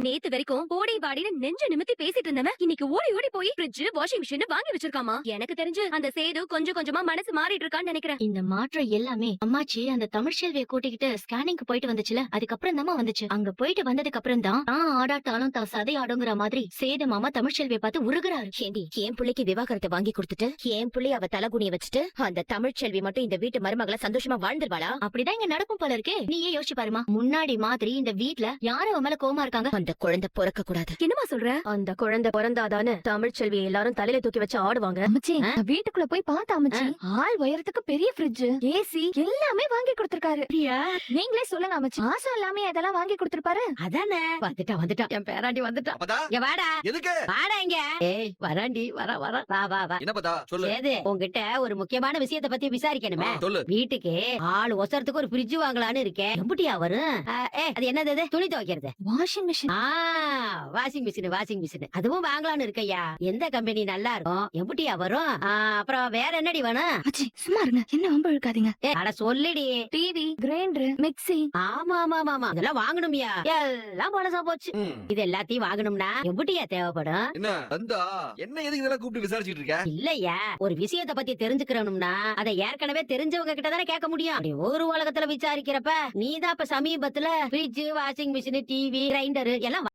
நேத்து வரைக்கும் ஓடி வாடின்னு நெஞ்ச நிமித்தி பேசிட்டு இருந்தவன் இன்னைக்கு ஓடி ஓடி போய் ஃப்ரிட்ஜ் வாஷிங் மிஷின் வாங்கி வச்சிருக்காமா. எனக்கு தெரிஞ்சு அந்த சேது கொஞ்சம் கொஞ்சமா மனசு மாறிட்டு இருக்கான்னு நினைக்கிறேன். இந்த மாற்றம் எல்லாமே அம்மாச்சி அந்த தமிழ்ச்செல்வியை கூட்டிக்கிட்டு ஸ்கேனிங்க்கு போயிட்டு வந்துச்சுல, அதுக்கப்புறம் தான் வந்துச்சு. அங்க போயிட்டு வந்ததுக்கு அப்புறம் தான் ஆடாட்டாலும் தான் சதை ஆடுங்கிற மாதிரி சேது மாமா தமிழ்ச்செல்வியை பார்த்து உருகுறாரு. ஏண்டி, என் பிள்ளைக்கு விவாகரத்தை வாங்கி கொடுத்துட்டு என் பிள்ளைய அவ தலகுனிய வச்சுட்டு அந்த தமிழ்ச்செல்வி மட்டும் இந்த வீட்டு மருமகளை சந்தோஷமா வாழ்ந்துருவாளா? அப்படிதான் இங்க நடக்கும் போல இருக்கே. நீயே யோசிச்சு பாருமா, முன்னாடி மாதிரி இந்த வீட்ல யாரும் அவ மேல கோவமா இருக்காங்க? அந்த குழந்தை பிறக்க கூடாது. என்னமா சொல்ற? அந்த குழந்தை பிறந்தாதானே தமிழ்ச்செல்வி எல்லாரும் தலையில தூக்கி வச்சு ஆடுவாங்க. வீட்டுக்குள்ள போய் பார்த்தா அம்மச்சி, ஆள் உயரத்துக்கு பெரிய ஃப்ரிட்ஜ், ஏசி எல்லாமே வாங்கி கொடுத்திருக்காரு. நீங்களே சொல்லுங்க அம்மச்சி, மாசம் எல்லாமே இதெல்லாம் வாங்கி கொடுத்திருப்பாரு. அதானே வந்துட்டா என் பேராண்டி வந்துட்டா. இங்க வாடா. எதுக்கு வாடா இங்க. ஏய் வராண்டி, வர வா வா வா. என்ன பதா சொல்லு. சேது, உன்கிட்ட ஒரு முக்கியமான விஷயத்தை பத்தி விசாரிக்கணுமே. சொல்லு. வீட்டுக்கு ஆள் ஒசரத்துக்கு ஒரு ஃப்ரிட்ஜ் வாங்கலான்னு இருக்கேன். எம்புட்டியா வரும்? அது என்னது? துணி துவைக்கிறது. Washing machine. வாஷிங் மிஷின் அதுவும் வாங்கலான்னு இருக்கையா. எந்த கம்பெனி நல்லா இருக்கும்? எம்புட்டியா வரும்? அப்புறம் வேற என்னடி வேணும்? அச்சி சும்மா இருங்க, என்ன வம்பு இழுக்காதீங்க. அட சொல்லிடி. TV, grinder, mixie. ஆமா இதெல்லாம் வாங்கணும்யா. எல்லாம் பழசா போச்சு. இது எல்லாத்தையும் வாங்கணும்னா எம்புட்டியா தேவைப்படும்? என்ன நந்தா, என்ன எதுக்கு இதெல்லாம் கூப்பிட்டு விசாரிச்சிட்டு இருக்க? இல்லையா, ஒரு விஷயத்த பத்தி தெரிஞ்சுக்கணும்னா அதை ஏற்கனவே தெரிஞ்சவங்க கிட்ட தானே கேட்க முடியும். அப்படி ஒரு உலகத்துல விசாரிக்கிறப்ப நீதான் இப்ப சமீபத்துல fridge, washing machine, TV, grinder எல்லாம்